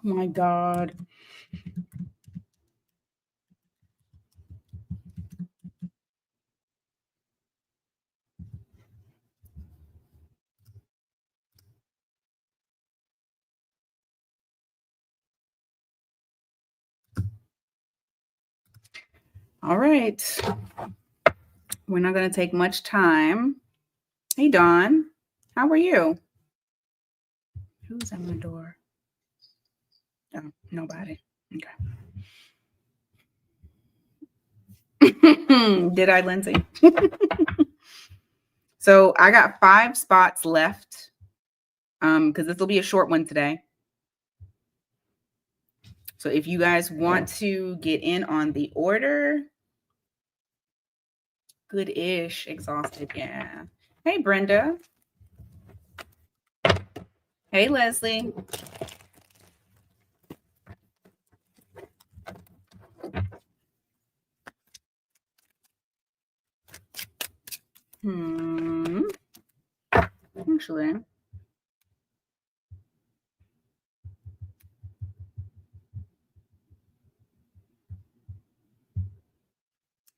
my God. All right. We're not going to take much time. Hey, Dawn. How are you? Who's at my door? Oh, nobody. Okay. Did I, Lindsay? So I got 5 spots left because this will be a short one today. So if you guys want to get in on the order, good-ish, exhausted, yeah. Hey, Brenda. Hey, Leslie. Actually,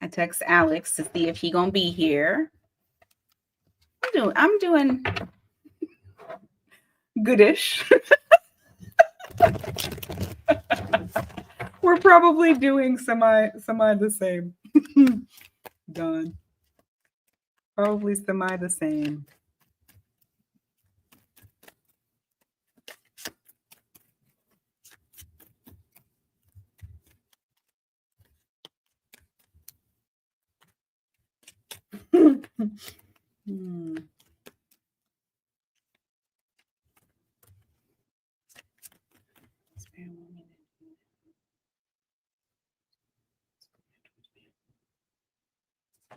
I text Alex to see if he gonna be here. I'm doing goodish. We're probably doing semi the same. Done. Probably semi the same.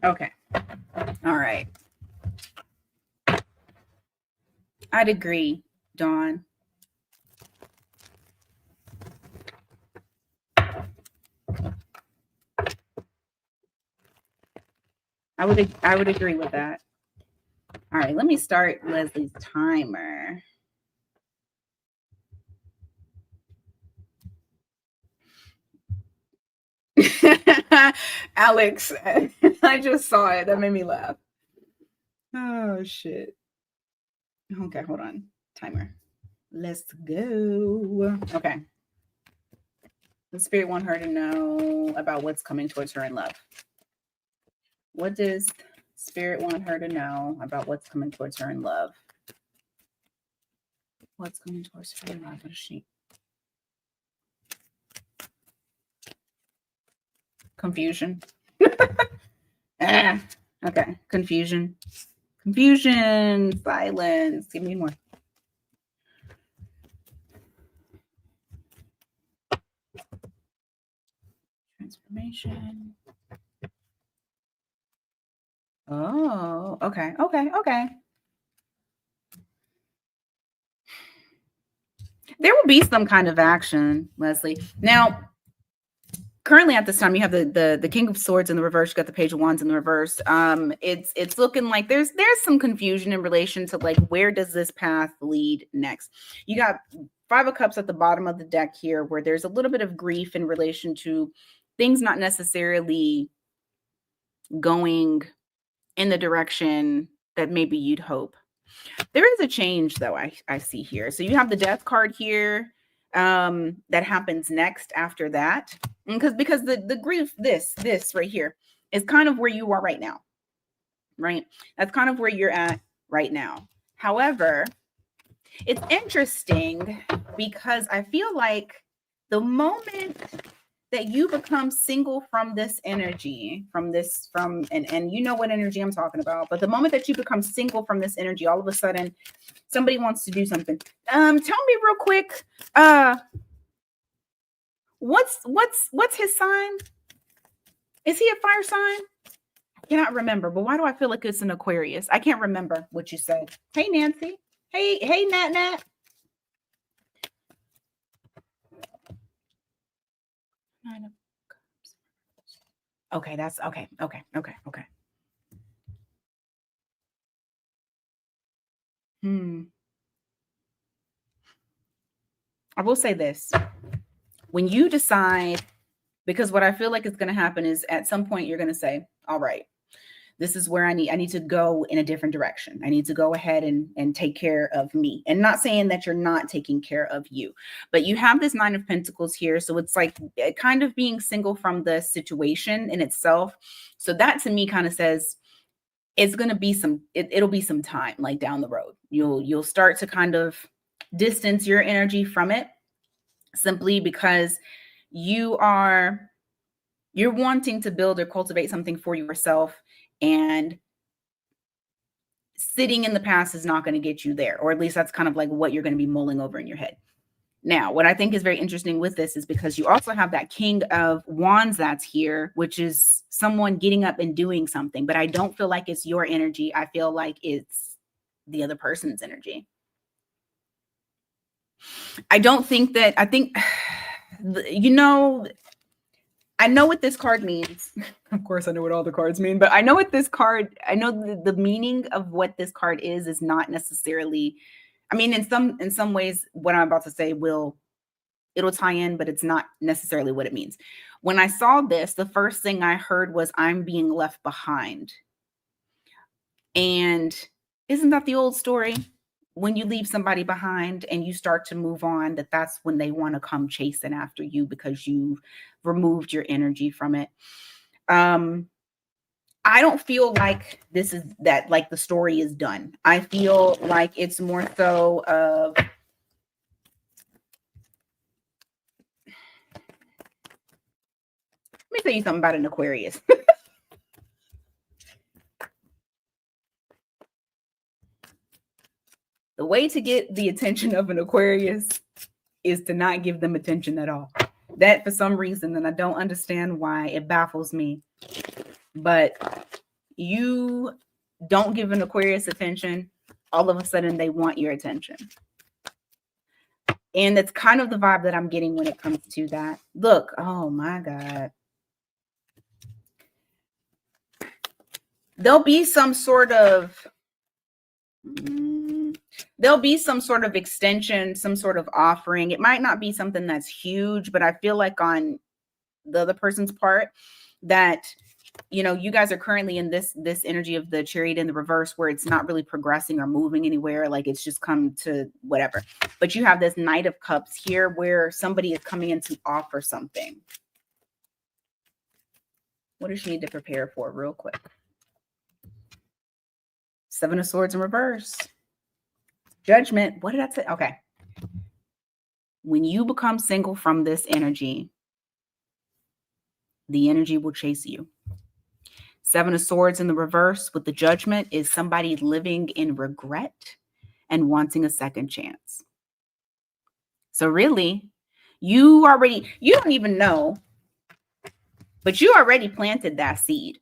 Okay. All right. I'd agree, Dawn. I would agree with that. All right, let me start Leslie's timer. Alex, I just saw it. That made me laugh. Oh shit. Okay, hold on. Timer. Let's go. Okay. The spirit want her to know about what's coming towards her in love. What does spirit want her to know about what's coming towards her in love? What's coming towards her in love? What is she? Confusion. Okay. Confusion. Confusion. Silence. Give me more. Transformation. Oh, okay. There will be some kind of action, Leslie. Now, currently at this time, you have the King of Swords in the reverse. You got the Page of Wands in the reverse. It's looking like there's some confusion in relation to like where does this path lead next. You got 5 of Cups at the bottom of the deck here, where there's a little bit of grief in relation to things not necessarily going in the direction that maybe you'd hope. There is a change though, I see here. So you have the Death card here that happens next after that. Because the grief, this right here is kind of where you are right now, right? That's kind of where you're at right now. However, it's interesting because I feel like the moment that you become single from this energy, and you know what energy I'm talking about, but the moment that you become single from this energy, all of a sudden somebody wants to do something. Tell me real quick, what's his sign? Is he a fire sign? I cannot remember, but why do I feel like it's an Aquarius? I can't remember what you said. Hey, Nancy. Hey, Natnet. Okay, that's okay. I will say this. When you decide, because what I feel like is going to happen is at some point you're going to say, all right, this is where I need to go in a different direction. I need to go ahead and take care of me. And not saying that you're not taking care of you, but you have this 9 of Pentacles here. So it's like kind of being single from the situation in itself. So that to me kind of says it's going to be it'll be some time like down the road. You'll start to kind of distance your energy from it simply because you're wanting to build or cultivate something for yourself, and sitting in the past is not going to get you there, or at least that's kind of like what you're going to be mulling over in your head. Now, what I think is very interesting with this is because you also have that King of Wands that's here, which is someone getting up and doing something, but I don't feel like it's your energy. I feel like it's the other person's energy. I think, I know what this card means. Of course, I know what all the cards mean, but I know what this card, I know the meaning of what this card is not necessarily, I mean, in some ways, what I'm about to say it'll tie in, but it's not necessarily what it means. When I saw this, the first thing I heard was I'm being left behind. And isn't that the old story? When you leave somebody behind and you start to move on, that's when they want to come chasing after you because you've removed your energy from it. I don't feel like this is that, like the story is done. I feel like it's more so of, let me tell you something about an Aquarius. The way to get the attention of an Aquarius is to not give them attention at all. That, for some reason, and I don't understand why, it baffles me. But you don't give an Aquarius attention, all of a sudden they want your attention. And that's kind of the vibe that I'm getting when it comes to that. Look, oh my God. There'll be some sort of extension, some sort of offering. It might not be something that's huge, but I feel like on the other person's part that, you guys are currently in this energy of the Chariot in the reverse, where it's not really progressing or moving anywhere. Like it's just come to whatever. But you have this Knight of Cups here where somebody is coming in to offer something. What does she need to prepare for real quick? 7 of Swords in reverse. Judgment. What did I say? Okay. When you become single from this energy, the energy will chase you. 7 of Swords in the reverse with the Judgment is somebody living in regret and wanting a second chance. So really, you don't even know, but you already planted that seed.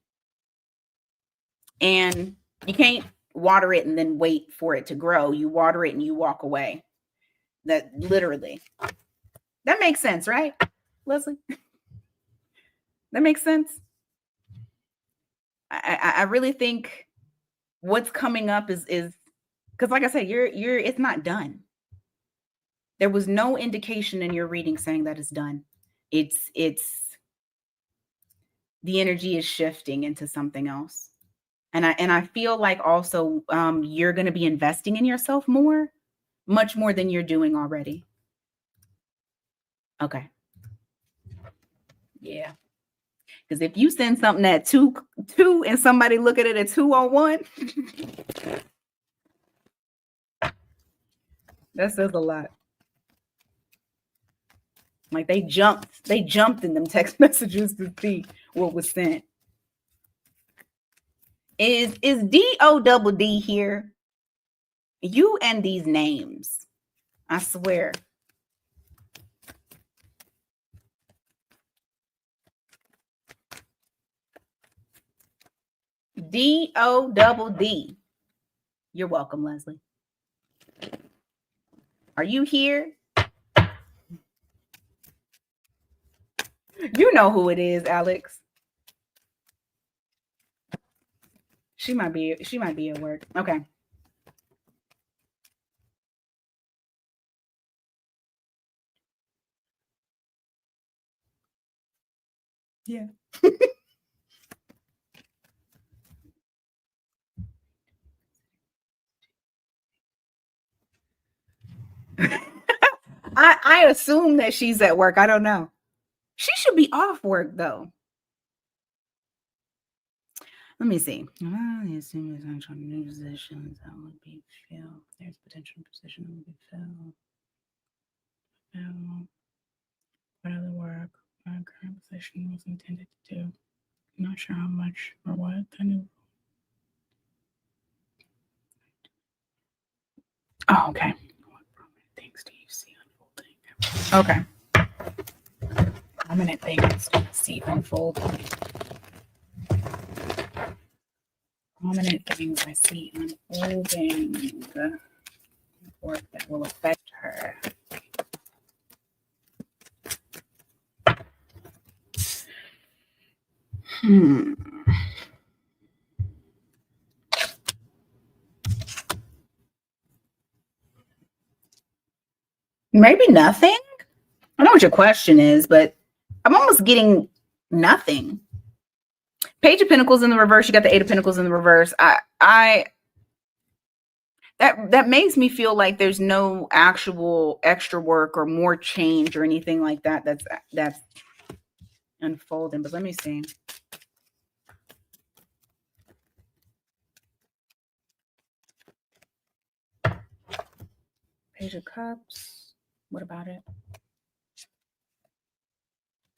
And you can't water it and then wait for it to grow. You water it and you walk away. That literally, that makes sense, right, Leslie? That makes sense. I really think what's coming up is because, like I said, it's not done. There was no indication in your reading saying that it's done. It's the energy is shifting into something else. And I feel like also you're going to be investing in yourself much more than you're doing already. Okay. Yeah. Because if you send something at two and somebody look at it at 201, that says a lot. Like they jumped in them text messages to see what was sent. Is DODD here? You and these names, I swear. DODD. You're welcome, Leslie. Are you here? You know who it is, Alex. She might be at work. Okay. Yeah. I assume that she's at work. I don't know. She should be off work though. Let me see. I assume there's actual new positions that would be filled. There's potential position that would be filled. What other work my current position was intended to do? I'm not sure how much or what the new. Oh, okay. What prominent things do you see unfolding? Okay. Prominent things do you see unfolding? Prominent things I see unfolding. Work that will affect her. Maybe nothing. I know what your question is, but I'm almost getting nothing. Page of Pentacles in the reverse. You got the Eight of Pentacles in the reverse. That makes me feel like there's no actual extra work or more change or anything like that that's unfolding. But let me see. Page of Cups. What about it?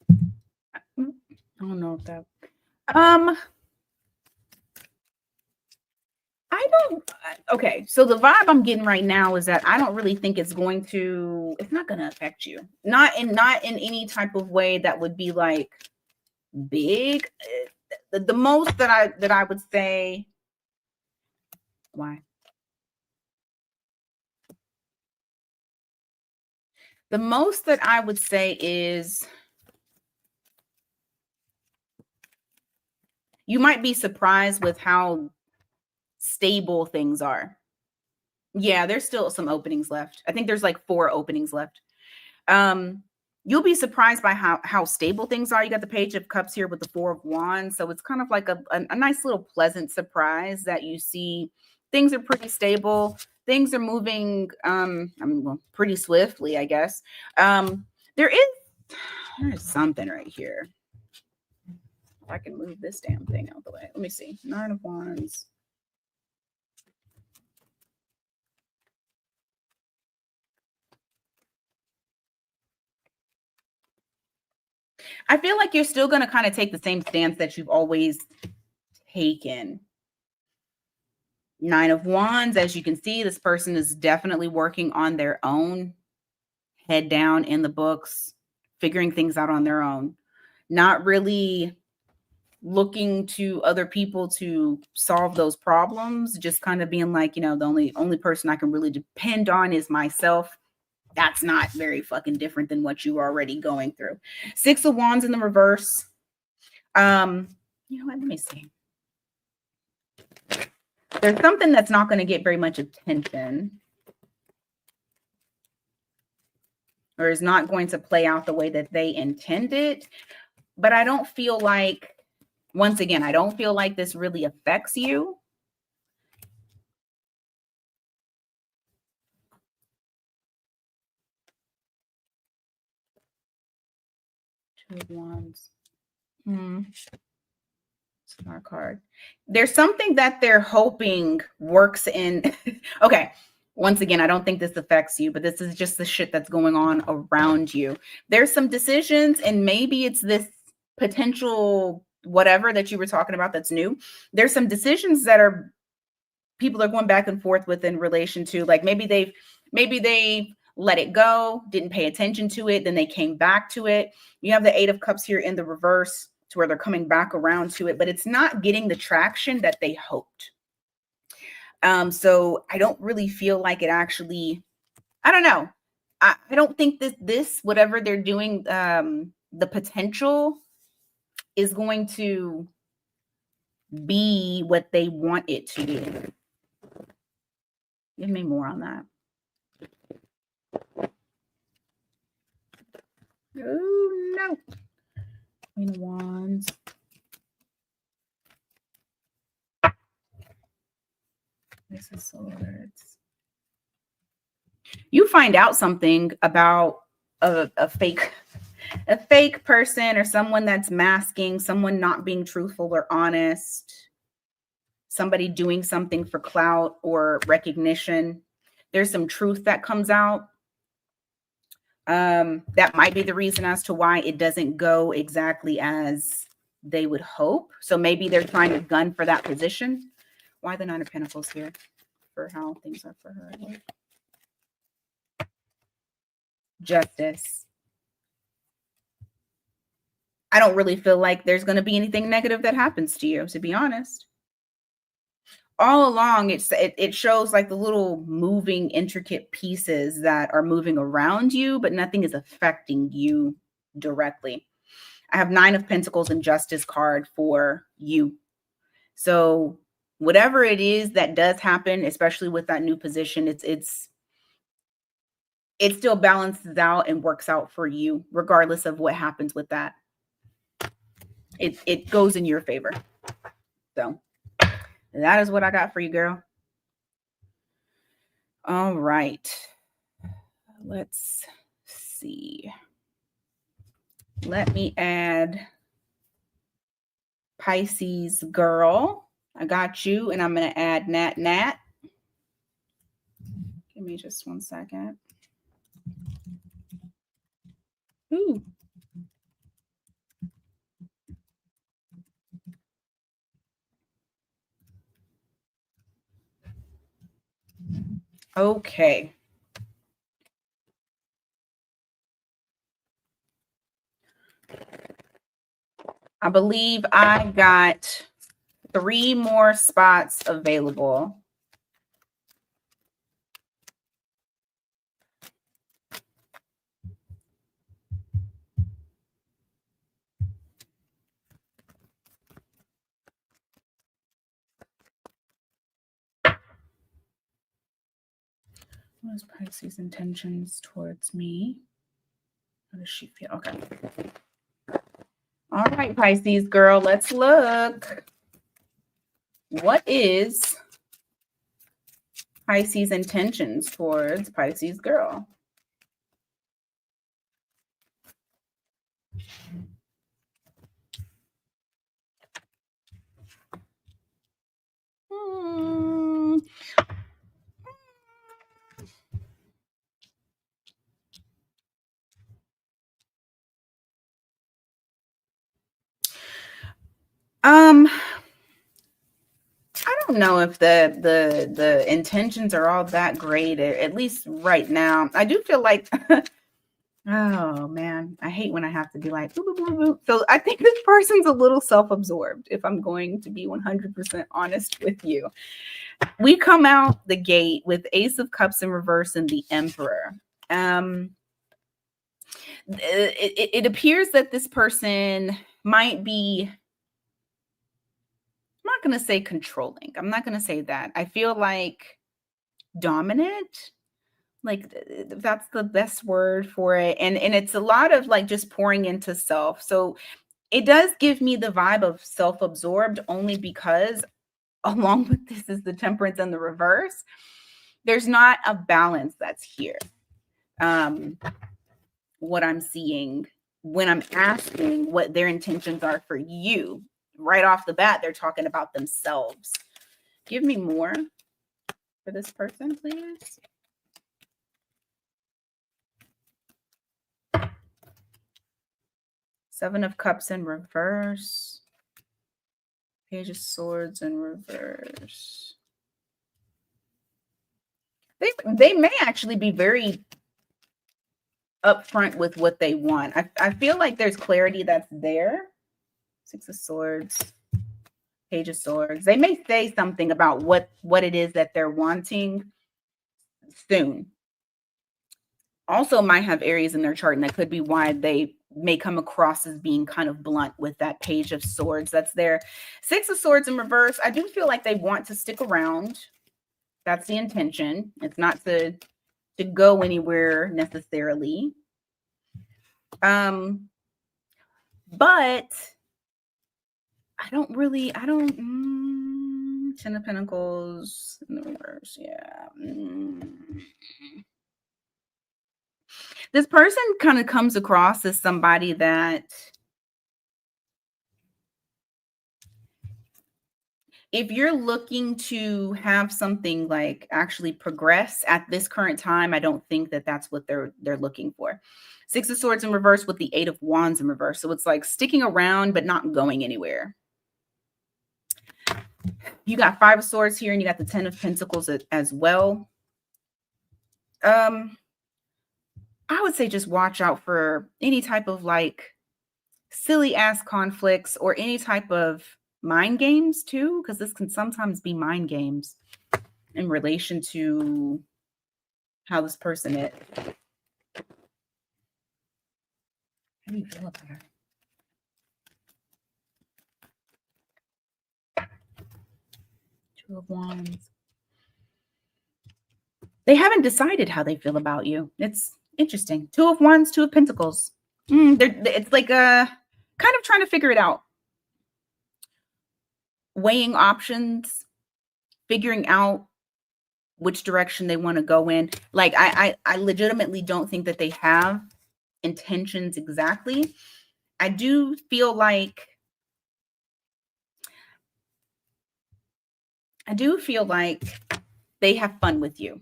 I don't know if that. I don't. Okay, so the vibe I'm getting right now is that I don't really think it's not going to affect you. Not in any type of way that would be like big. The most that I would say. Why? The most that I would say is you might be surprised with how stable things are. Yeah, there's still some openings left. I think there's like 4 openings left. You'll be surprised by how stable things are. You got the Page of Cups here with the 4 of Wands. So it's kind of like a nice little pleasant surprise that you see things are pretty stable. Things are moving pretty swiftly, I guess. There's something right here. If I can move this damn thing out the way. Let me see. 9 of Wands. I feel like you're still going to kind of take the same stance that you've always taken. 9 of Wands, as you can see, this person is definitely working on their own, head down in the books, figuring things out on their own, not really looking to other people to solve those problems, just kind of being like, the only person I can really depend on is myself. That's not very fucking different than what you are already going through. 6 of Wands in the reverse. You know what? Let me see. There's something that's not going to get very much attention or is not going to play out the way that they intended. But I don't feel like, once again, I don't feel like this really affects you. Two of Wands. Star card. There's something that they're hoping works in. Okay. Once again, I don't think this affects you, but this is just the shit that's going on around you. There's some decisions, and maybe it's this potential whatever that you were talking about that's new. There's some decisions that people are going back and forth with in relation to, like, maybe they let it go, didn't pay attention to it, then they came back to it. You have the 8 of Cups here in the reverse, to where they're coming back around to it, but it's not getting the traction that they hoped. So I don't really feel like it actually, I don't know. I don't think this whatever they're doing, the potential is going to be what they want it to be. Give me more on that. Oh no. Queen of Wands. This is Swords. You find out something about a fake person or someone that's masking, someone not being truthful or honest, somebody doing something for clout or recognition. There's some truth that comes out. That might be the reason as to why it doesn't go exactly as they would hope. So maybe they're trying to gun for that position. Why the Nine of Pentacles here for how things are for her? Justice. I don't really feel like there's going to be anything negative that happens to you, to be honest. All along, it shows like the little moving, intricate pieces that are moving around you, but nothing is affecting you directly. I have Nine of Pentacles and Justice card for you. So whatever it is that does happen, especially with that new position, it still balances out and works out for you, regardless of what happens with that. It goes in your favor. So that is what I got for you, girl. All right. Let's see. Let me add Pisces girl. I got you, and I'm going to add Natnet. Give me just 1 second. Ooh. Okay. I believe I got 3 more spots available. What is Pisces' intentions towards me? How does she feel? Okay. All right, Pisces girl, let's look. What is Pisces' intentions towards Pisces girl? I don't know if the intentions are all that great, at least right now. I do feel like oh man, I hate when I have to be like boop, boop, boop, boop. So I think this person's a little self-absorbed, if I'm going to be 100% honest with you. We come out the gate with Ace of Cups in reverse and the Emperor. It appears that this person might be, I'm not going to say controlling. I'm not going to say that. I feel like dominant, like that's the best word for it. And it's a lot of like just pouring into self. So it does give me the vibe of self-absorbed, only because along with this is the Temperance and the reverse. There's not a balance that's here. What I'm seeing when I'm asking what their intentions are for you, right off the bat, they're talking about themselves. Give me more for this person, please. Seven of Cups in reverse. Page of Swords in reverse. They may actually be very upfront with what they want. I feel like there's clarity that's there. Six of Swords, Page of Swords. They may say something about what it is that they're wanting soon. Also might have areas in their chart, and that could be why they may come across as being kind of blunt with that Page of Swords that's there. Six of Swords in reverse. I do feel like they want to stick around. That's the intention. It's not to go anywhere necessarily. But I don't 10 of Pentacles in the reverse. Yeah. This person kind of comes across as somebody that if you're looking to have something like actually progress at this current time, I don't think that that's what they're looking for. 6 of Swords in reverse with the 8 of Wands in reverse. So it's like sticking around, but not going anywhere. You got 5 of Swords here and you got the 10 of Pentacles as well. I would say just watch out for any type of like silly ass conflicts or any type of mind games too, because this can sometimes be mind games in relation to how this person is. How do you feel about her? Two of Wands. They haven't decided how they feel about you. It's interesting. 2 of Wands, 2 of Pentacles. It's like kind of trying to figure it out. Weighing options, figuring out which direction they want to go in. Like I legitimately don't think that they have intentions exactly. I do feel like they have fun with you.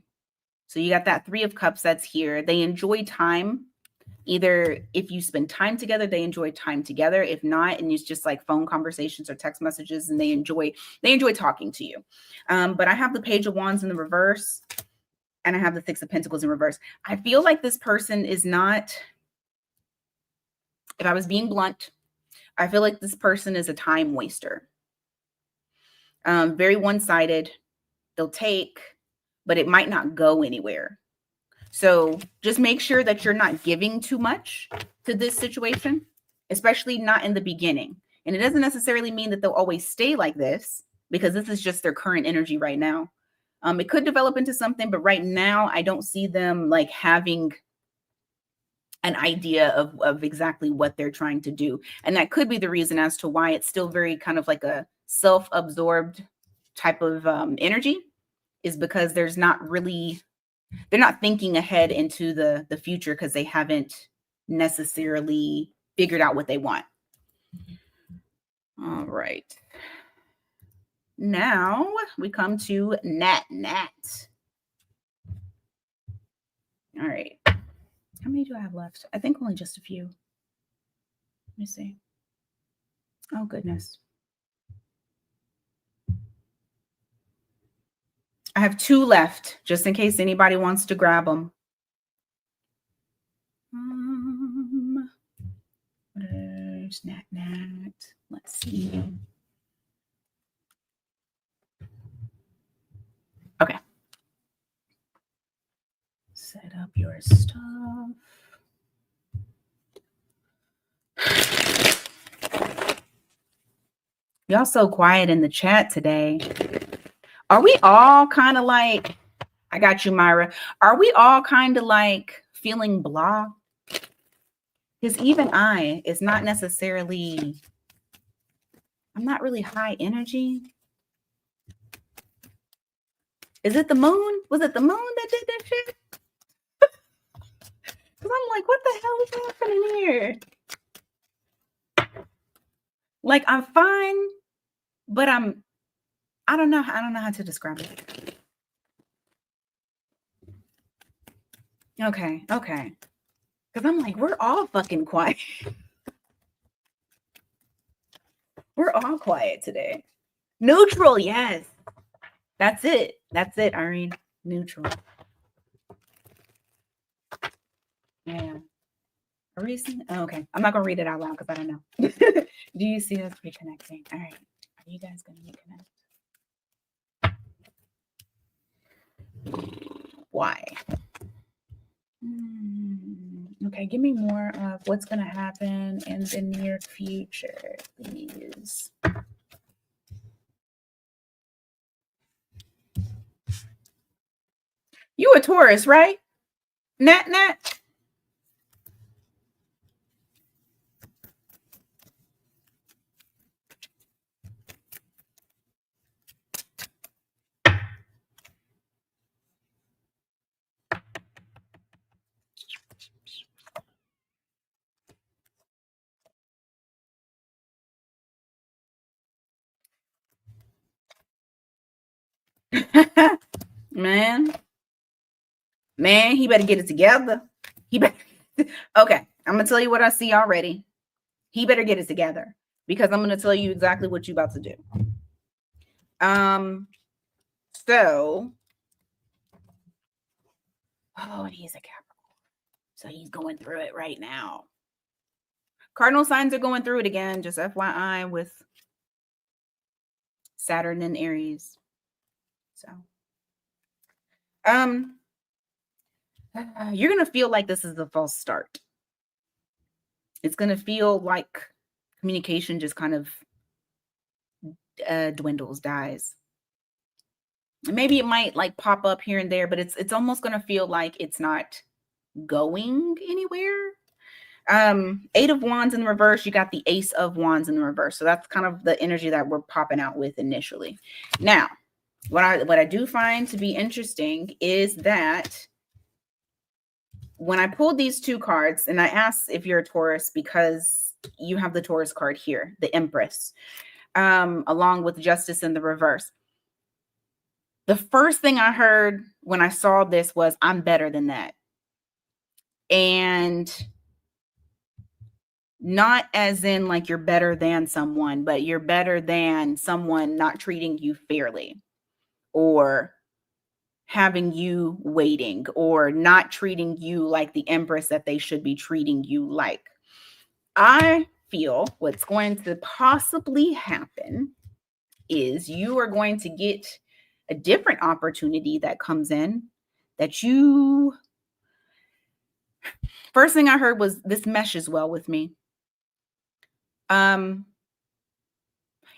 So you got that 3 of Cups that's here. They enjoy time. Either if you spend time together, they enjoy time together. If not, and it's just like phone conversations or text messages, and they enjoy talking to you. But I have the Page of Wands in the reverse, and I have the 6 of Pentacles in reverse. I feel like this person is not, if I was being blunt, I feel like this person is a time waster. Very one-sided. They'll take, but it might not go anywhere. So just make sure that you're not giving too much to this situation, especially not in the beginning. And it doesn't necessarily mean that they'll always stay like this, because this is just their current energy right now. It could develop into something, but right now I don't see them like having an idea of exactly what they're trying to do. And that could be the reason as to why it's still very kind of like a self-absorbed type of energy, is because they're not thinking ahead into the future, because they haven't necessarily figured out what they want. All right. Now we come to Natnet. All right. How many do I have left? I think only just a few. Let me see. Oh, goodness. I have 2 left, just in case anybody wants to grab them. There's Natnet. Let's see. Okay. Set up your stuff. Y'all so quiet in the chat today. Are we all kind of like, I got you, Myra. Are we all kind of like feeling blah? Because even it's not necessarily, I'm not really high energy. Is it the moon? Was it the moon that did that shit? Because I'm like, what the hell is happening here? Like, I'm fine, but I don't know how to describe it. Okay. Because I'm like, we're all fucking quiet. We're all quiet today. Neutral, yes. That's it, Irene. Neutral. Yeah. A reason? Oh, okay. I'm not going to read it out loud because I don't know. Do you see us reconnecting? All right. Are you guys going to reconnect? Why? Okay, give me more of what's going to happen in the near future, please. You a Taurus, right? Natnet? Man, he better get it together. He better. Okay, I'm gonna tell you what I see already. He better get it together because I'm gonna tell you exactly what you about to do. So, oh, he's a Capricorn, so he's going through it right now. Cardinal signs are going through it again. Just FYI with Saturn and Aries. So, you're gonna feel like this is a false start. It's gonna feel like communication just kind of dwindles, dies. Maybe it might like pop up here and there, but it's almost gonna feel like it's not going anywhere. 8 of Wands in the reverse, you got the Ace of Wands in the reverse. So that's kind of the energy that we're popping out with initially. Now, what I do find to be interesting is that when I pulled these two cards, and I asked if you're a Taurus because you have the Taurus card here, the Empress, along with Justice in the reverse. The first thing I heard when I saw this was, I'm better than that. And not as in like you're better than someone, but you're better than someone not treating you fairly or having you waiting or not treating you like the Empress that they should be treating you like. I feel what's going to possibly happen is you are going to get a different opportunity that comes in that you, first thing I heard was, this meshes well with me.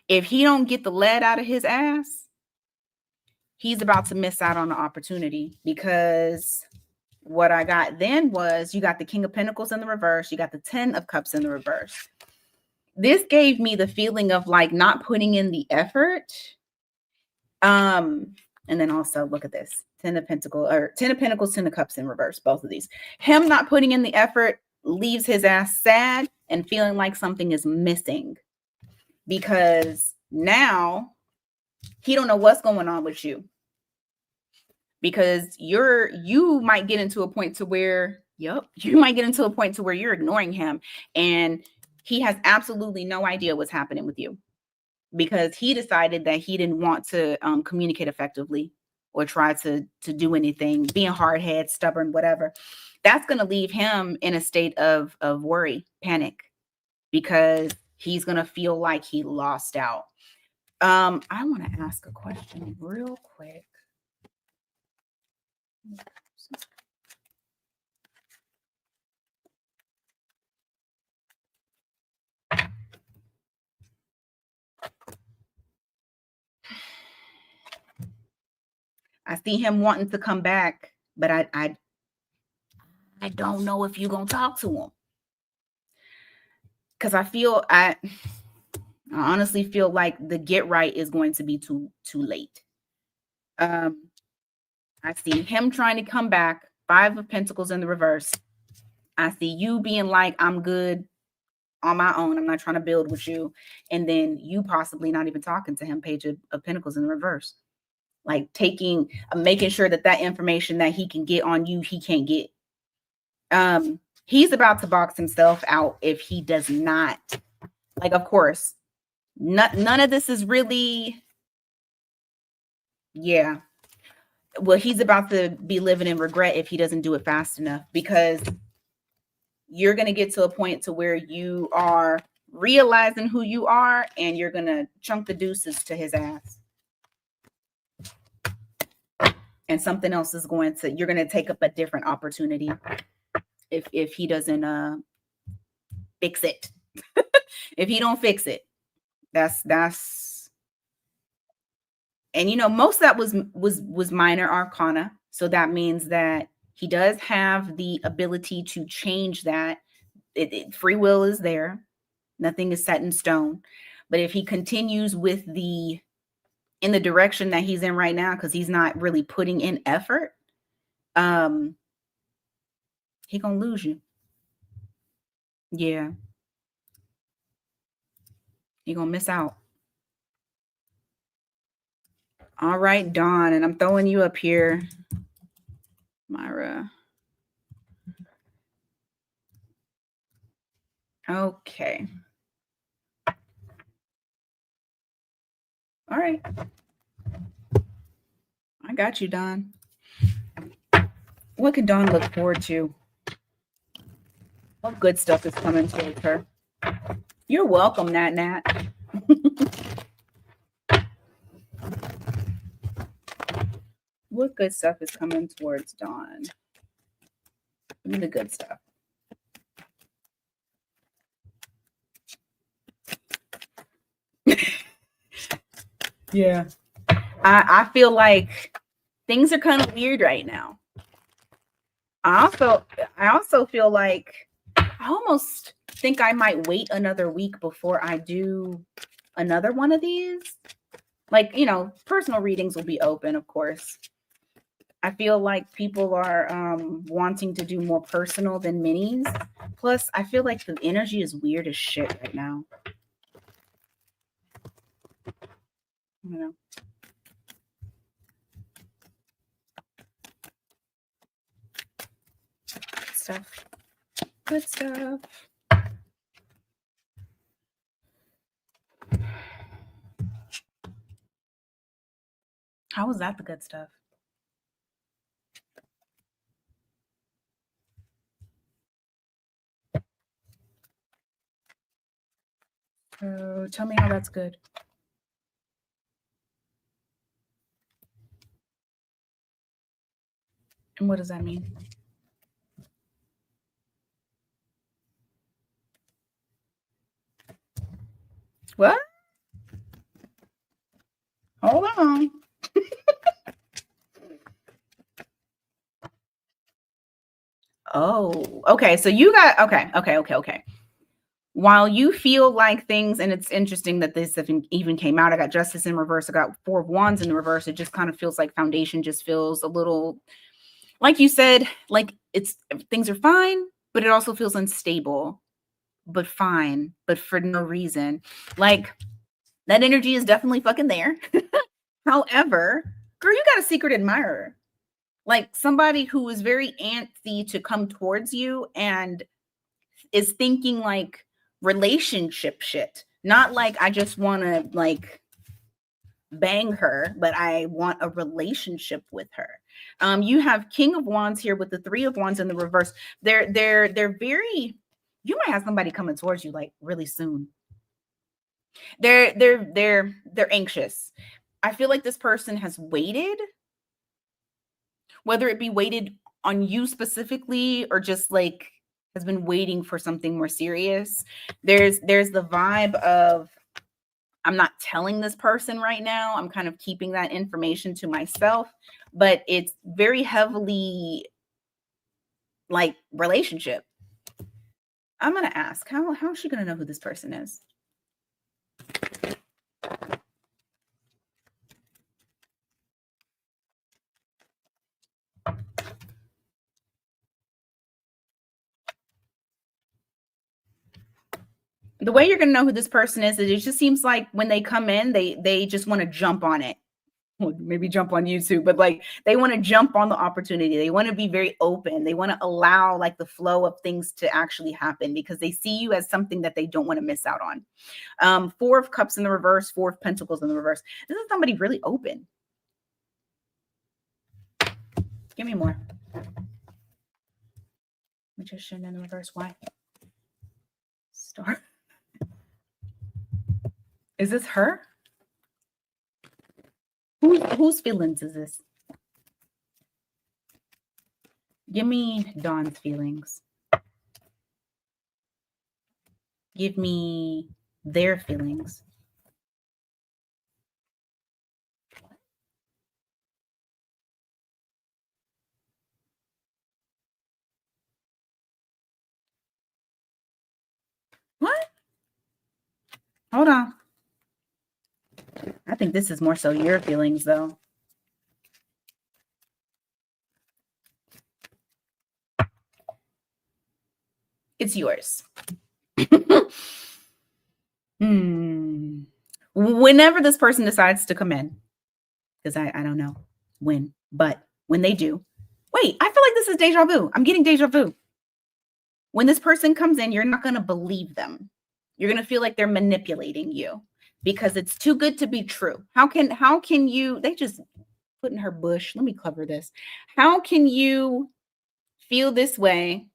If he don't get the lead out of his ass, he's about to miss out on the opportunity, because what I got then was you got the King of Pentacles in the reverse. You got the 10 of Cups in the reverse. This gave me the feeling of like not putting in the effort. And then also look at this 10 of Pentacles, 10 of Cups in reverse. Both of these, him not putting in the effort leaves his ass sad and feeling like something is missing, because now he don't know what's going on with you, because you might get into a point to where, you might get into a point to where you're ignoring him and he has absolutely no idea what's happening with you, because he decided that he didn't want to communicate effectively or try to do anything, being hard-headed, stubborn, whatever. That's going to leave him in a state of worry, panic, because he's going to feel like he lost out. I want to ask a question real quick. I see him wanting to come back, but I don't know if you're gonna talk to him, because I honestly feel like the get right is going to be too late. I see him trying to come back, 5 of Pentacles in the reverse. I see you being like, I'm good on my own, I'm not trying to build with you, and then you possibly not even talking to him, Page of Pentacles in the reverse, like making sure that information that he can get on you, he can't get. He's about to box himself out if he does not, like, of course, none of this is really, yeah. Well, he's about to be living in regret if he doesn't do it fast enough, because you're going to get to a point to where you are realizing who you are and you're going to chunk the deuces to his ass. And something else is you're going to take up a different opportunity if he doesn't fix it. If he don't fix it, that's and most of that was minor arcana, so that means that he does have the ability to change that. Free will is there, nothing is set in stone, but if he continues with in the direction that he's in right now, because he's not really putting in effort, he gonna lose you. Yeah, he gonna miss out. All right, Dawn, and I'm throwing you up here, Myra. Okay. All right. I got you, Dawn. What can Dawn look forward to? What good stuff is coming towards her? You're welcome, Natnet. What good stuff is coming towards Dawn? Give me the good stuff. Yeah. I feel like things are kind of weird right now. I also feel like I almost think I might wait another week before I do another one of these. Like, you know, personal readings will be open, of course. I feel like people are wanting to do more personal than minis. Plus, I feel like the energy is weird as shit right now. You know. Stuff. Good stuff. How was that the good stuff? So tell me how that's good. And what does that mean? What? Hold on. Oh, okay. So you got okay. While you feel like things, and it's interesting that this even came out. I got Justice in reverse. I got Four of Wands in the reverse. It just kind of feels like foundation just feels a little, like you said, like it's things are fine, but it also feels unstable, but fine, but for no reason. Like that energy is definitely fucking there. However, girl, you got a secret admirer. Like somebody who is very antsy to come towards you and is thinking like relationship shit. Not like I just want to like bang her, but I want a relationship with her. You have King of Wands here with the Three of Wands in the reverse. They're very. You might have somebody coming towards you like really soon. They're anxious. I feel like this person has waited, whether it be waited on you specifically or just like has been waiting for something more serious. There's the vibe of I'm not telling this person right now. I'm kind of keeping that information to myself, but it's very heavily like relationship. I'm gonna ask how is she gonna know who this person is? The way you're gonna know who this person is it just seems like when they come in, they just want to jump on it. Well, maybe jump on YouTube, but like they want to jump on the opportunity. They want to be very open. They want to allow like the flow of things to actually happen because they see you as something that they don't want to miss out on. Four of Cups in the reverse, Four of Pentacles in the reverse. This is somebody really open. Give me more. Magician in the reverse. Why? Star. Is this her? Whose feelings is this? Give me Dawn's feelings. Give me their feelings. What? Hold on. I think this is more so your feelings, though. It's yours. Whenever this person decides to come in, because I don't know when, but when they do, wait, I feel like this is deja vu. I'm getting deja vu. When this person comes in, you're not going to believe them. You're going to feel like they're manipulating you because it's too good to be true. How can you, they just put in her bush. Let me cover this. How can you feel this way?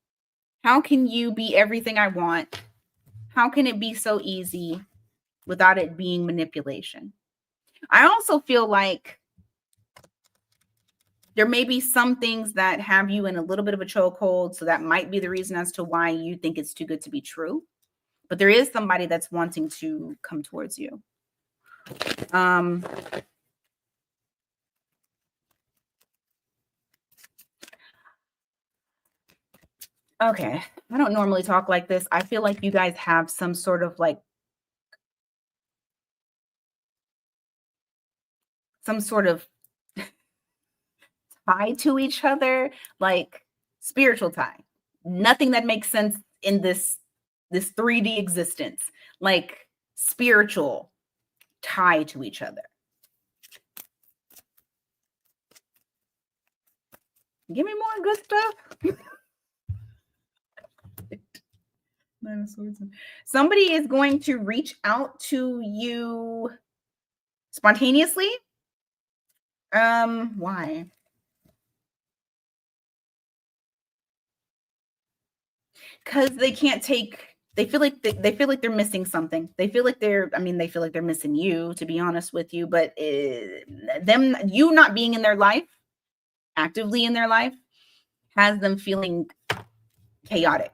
How can you be everything I want? How can it be so easy without it being manipulation? I also feel like there may be some things that have you in a little bit of a chokehold. So that might be the reason as to why you think it's too good to be true. But there is somebody that's wanting to come towards you. Okay. I don't normally talk like this. I feel like you guys have some sort of like some sort of tie to each other, like spiritual tie. Nothing that makes sense in this 3D existence, like spiritual tie to each other. Give me more good stuff. Somebody is going to reach out to you spontaneously. Why? Because they can't take, they feel like they feel like they're missing something. They feel like they feel like they're missing you, to be honest with you, but you not being in their life, actively in their life, has them feeling chaotic.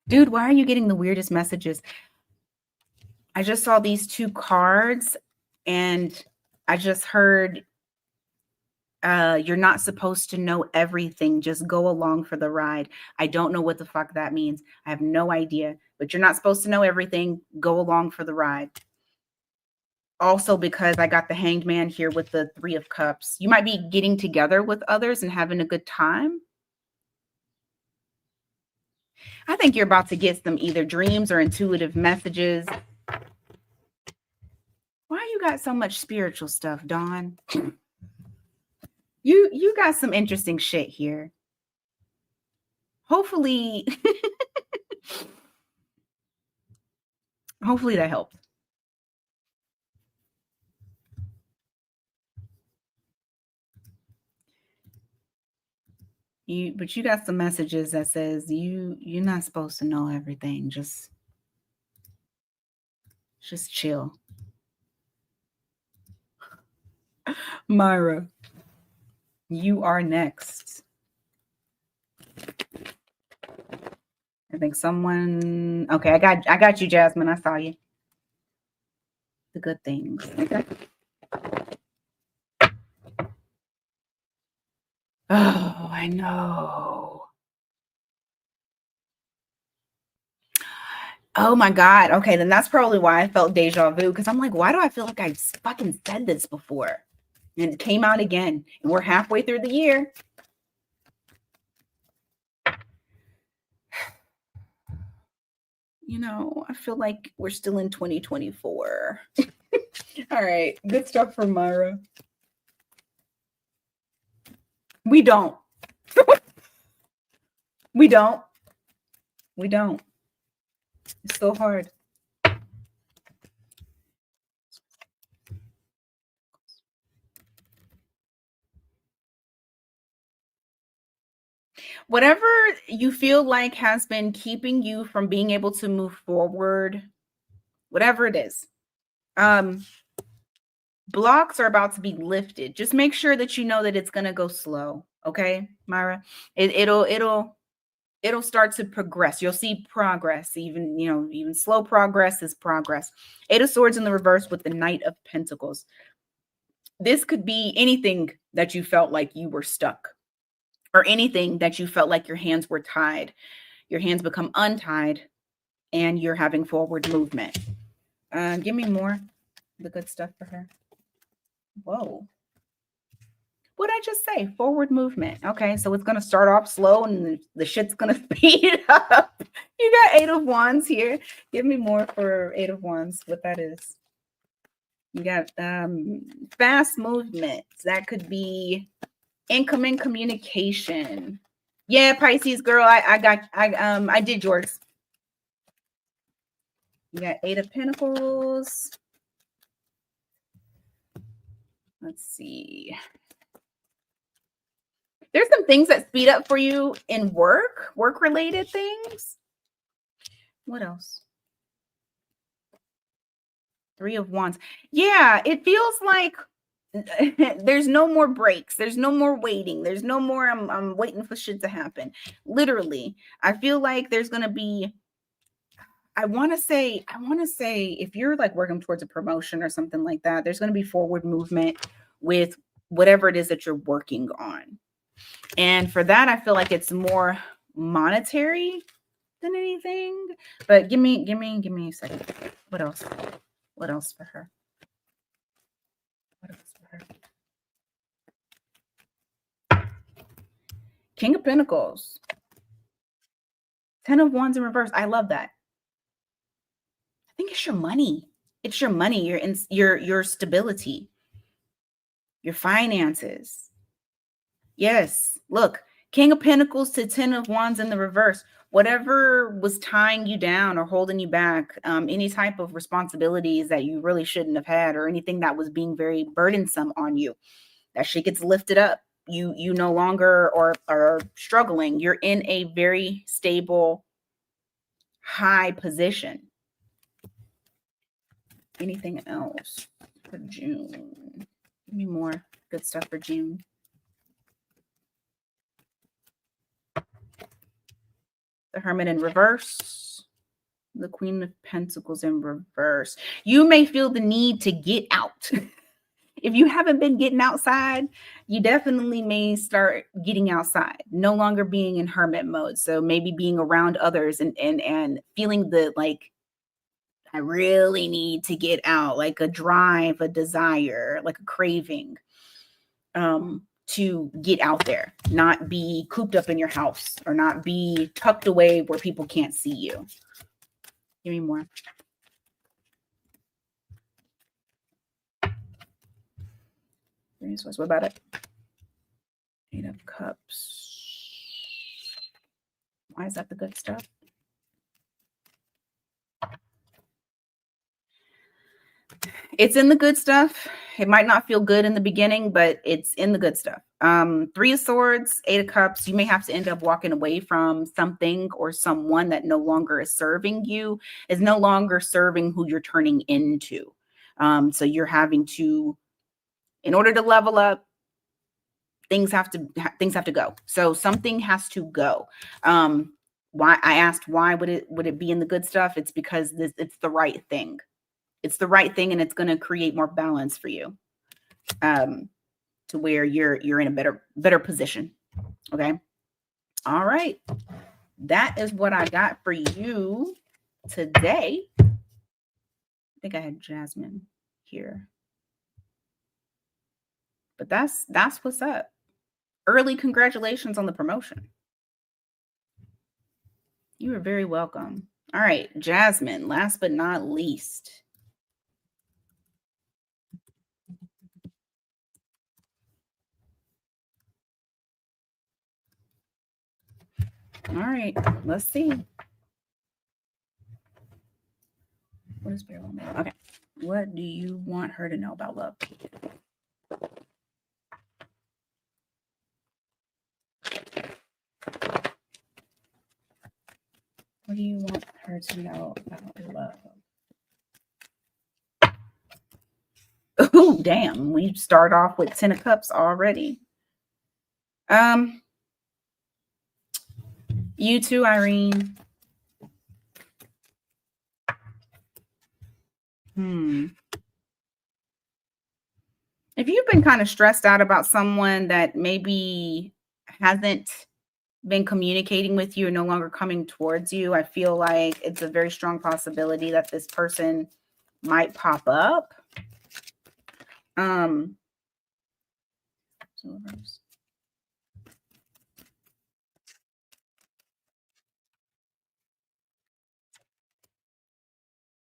Dude, why are you getting the weirdest messages? I just saw these 2 cards and I just heard you're not supposed to know everything. Just go along for the ride. I don't know what the fuck that means. I have no idea, but you're not supposed to know everything. Go along for the ride. Also, because I got the Hanged Man here with the 3 of Cups. You might be getting together with others and having a good time. I think you're about to get some either dreams or intuitive messages. Why you got so much spiritual stuff, Dawn? You got some interesting shit here. Hopefully, hopefully that helped. But you got some messages that says you're not supposed to know everything. Just chill. Myra, you are next. I think someone. Okay, I got you, Jasmine. I saw you. The good things. Okay. Oh, I know. Oh my God. Okay, then that's probably why I felt deja vu, because I'm like, why do I feel like I fucking said this before? And it came out again. And we're halfway through the year. You know, I feel like we're still in 2024. All right. Good stuff from Myra. We don't. We don't. We don't. It's so hard. Whatever you feel like has been keeping you from being able to move forward, whatever it is, blocks are about to be lifted. Just make sure that you know that it's going to go slow. Okay, Myra, it'll start to progress. You'll see progress. Even slow progress is progress. 8 of Swords in the reverse with the Knight of Pentacles. This could be anything that you felt like you were stuck, or anything that you felt like your hands were tied. Your hands become untied and you're having forward movement. Give me more. The good stuff for her. Whoa. What did I just say? Forward movement. Okay, so it's going to start off slow and the shit's going to speed up. You got 8 of Wands here. Give me more for 8 of Wands, what that is. You got fast movement. That could be incoming communication. Yeah, Pisces girl, I did yours. You got 8 of Pentacles. Let's see. There's some things that speed up for you in work-related things. What else? 3 of Wands. Yeah, it feels like there's no more breaks. There's no more waiting. There's no more I'm waiting for shit to happen. Literally, I feel like there's going to be I want to say if you're like working towards a promotion or something like that, there's going to be forward movement with whatever it is that you're working on. And for that, I feel like it's more monetary than anything. But give me a second. What else? What else for her? What else for her? King of Pentacles. 10 of Wands in reverse. I love that. I think it's your money. It's your money, your stability, your finances. Yes. Look, King of Pentacles to 10 of Wands in the reverse. Whatever was tying you down or holding you back, any type of responsibilities that you really shouldn't have had or anything that was being very burdensome on you, that shit gets lifted up. You no longer are struggling. You're in a very stable, high position. Anything else for June? Give me more good stuff for June. The Hermit in reverse. The Queen of Pentacles in reverse. You may feel the need to get out. If you haven't been getting outside, you definitely may start getting outside, no longer being in hermit mode. So maybe being around others and feeling the like, I really need to get out, like a drive, a desire, like a craving to get out there, not be cooped up in your house or not be tucked away where people can't see you. Give me more. What about it? 8 of Cups. Why is that the good stuff? It's in the good stuff. It might not feel good in the beginning, but it's in the good stuff. 3 of Swords, 8 of Cups. You may have to end up walking away from something or someone that no longer is serving you, is no longer serving who you're turning into. So you're having to, in order to level up, things have to go. So something has to go. Why I asked why would it be in the good stuff? It's because it's the right thing. It's the right thing, and it's going to create more balance for you, to where you're in a better position. Okay. All right. That is what I got for you today. I think I had Jasmine here, but that's what's up. Early congratulations on the promotion. You are very welcome. All right, Jasmine, last but not least. All right, let's see. What is Bear Woman? Okay. What do you want her to know about love? What do you want her to know about love? Oh, damn. We start off with 10 of Cups already. You too, Irene. If you've been kind of stressed out about someone that maybe hasn't been communicating with you, no longer coming towards you, I feel like it's a very strong possibility that this person might pop up.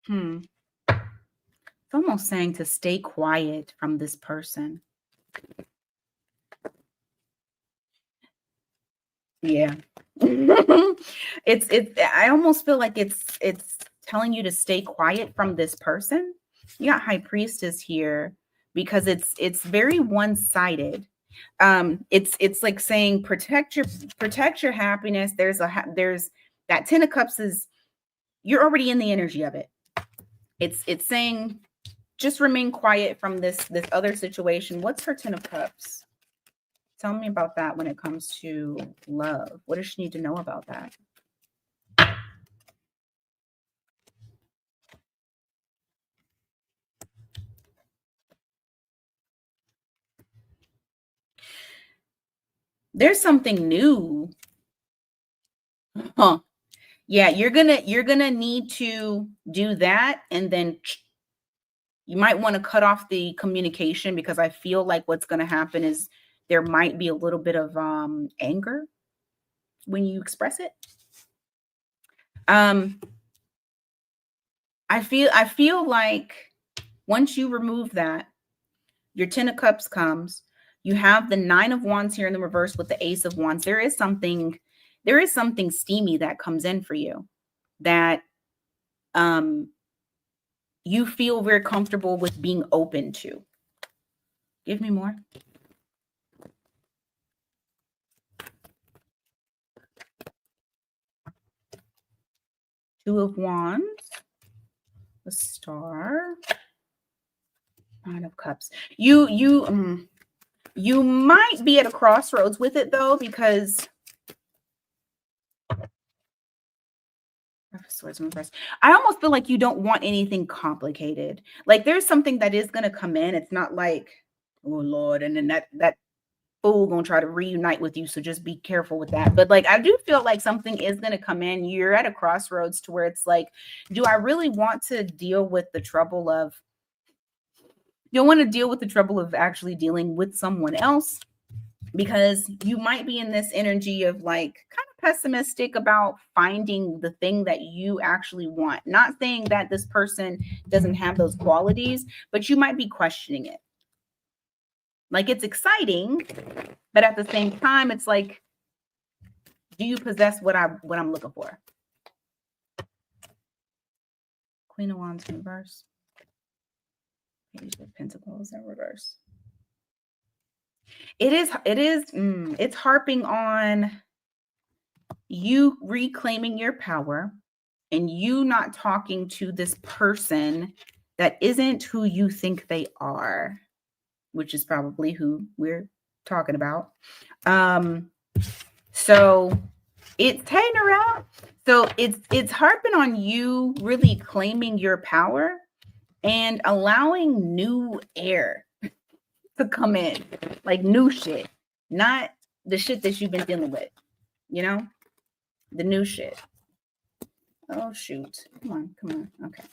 It's almost saying to stay quiet from this person. Yeah. It's I almost feel like it's telling you to stay quiet from this person. You got High Priestess here because it's very one-sided. It's like saying protect your happiness. There's that 10 of cups is you're already in the energy of it. It's saying just remain quiet from this other situation. What's her 10 of cups? Tell me about that when it comes to love. What does she need to know about that? There's something new. Huh. Yeah, you're gonna need to do that, and then you might want to cut off the communication because I feel like what's gonna happen is there might be a little bit of anger when you express it. Um, I feel like once you remove that, your 10 of cups comes. You have the 9 of wands here in the reverse with the ace of wands. There is something steamy that comes in for you that you feel very comfortable with being open to. Give me more. Two of wands, the star, 9 of cups. You might be at a crossroads with it though, because swords in reverse. I almost feel like you don't want anything complicated. Like there's something that is going to come in. It's not like, oh Lord, and then that fool gonna try to reunite with you. So just be careful with that. But like I do feel like something is going to come in. You're at a crossroads to where it's like, do I really want to deal with the trouble of actually dealing with someone else? Because you might be in this energy of like kind of pessimistic about finding the thing that you actually want. Not saying that this person doesn't have those qualities, but you might be questioning it. Like it's exciting, but at the same time, it's like, do you possess what I'm looking for? Queen of Wands in reverse. Page of Pentacles in reverse. It's harping on you reclaiming your power and you not talking to this person that isn't who you think they are, which is probably who we're talking about. So it's taking around. So it's harping on you really claiming your power and allowing new air to come in, like new shit, not the shit that you've been dealing with, you know, the new shit. Oh shoot. Come on. Okay.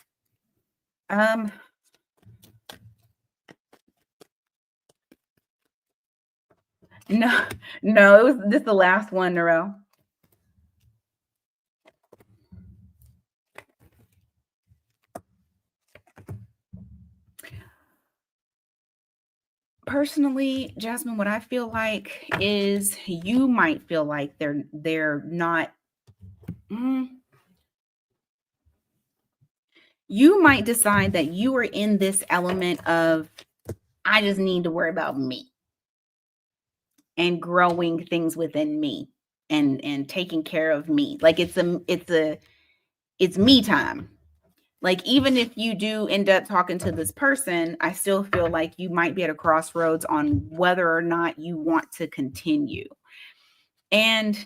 No, it was this the last one in a row. Personally, Jasmine, what I feel like is you might feel like they're not. You might decide that you are in this element of I just need to worry about me and growing things within me and taking care of me. Like it's me time. Like even if you do end up talking to this person, I still feel like you might be at a crossroads on whether or not you want to continue. And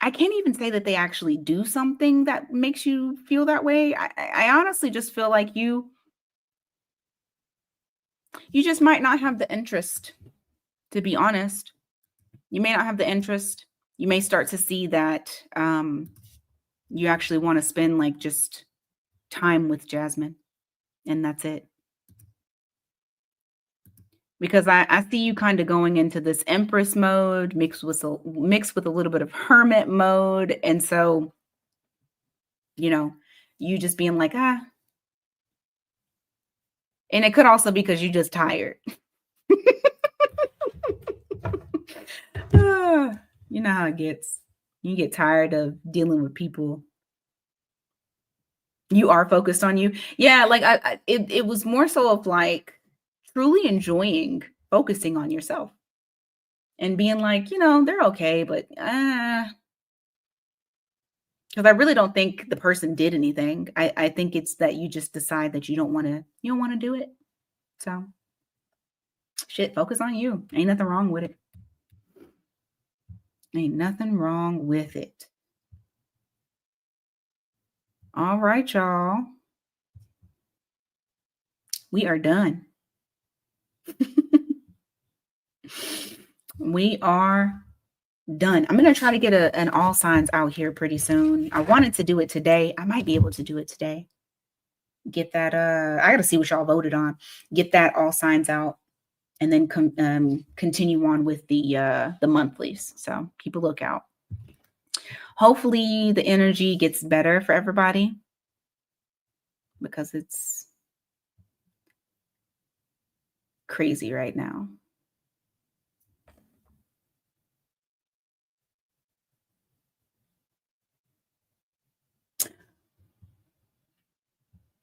I can't even say that they actually do something that makes you feel that way. I honestly just feel like you just might not have the interest, to be honest. You may not have the interest. You may start to see that you actually want to spend like just time with Jasmine, and that's it. Because I see you kind of going into this Empress mode mixed with a little bit of Hermit mode. And so, you just being like, and it could also be because you're just tired. You know how it gets. You get tired of dealing with people. You are focused on you. Yeah, like it was more so of like truly enjoying focusing on yourself and being like, they're okay, but because I really don't think the person did anything. I think it's that you just decide that you don't want to do it. So shit, focus on you. Ain't nothing wrong with it. Ain't nothing wrong with it. All right, y'all. We are done. We are done. I'm going to try to get an all signs out here pretty soon. I wanted to do it today. I might be able to do it today. Get that. I got to see what y'all voted on. Get that all signs out, and then continue on with the monthlies. So keep a lookout. Hopefully the energy gets better for everybody, because it's crazy right now.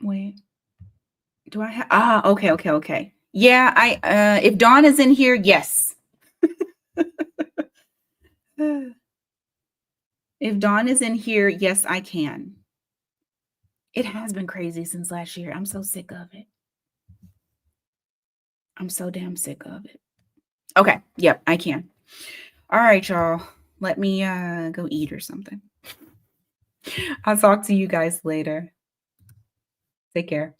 Wait, do I have, okay. Yeah, if Dawn is in here, yes. If Dawn is in here, yes, I can. It has been crazy since last year. I'm so sick of it. I'm so damn sick of it. Okay, yep, I can. All right, y'all. Let me go eat or something. I'll talk to you guys later. Take care.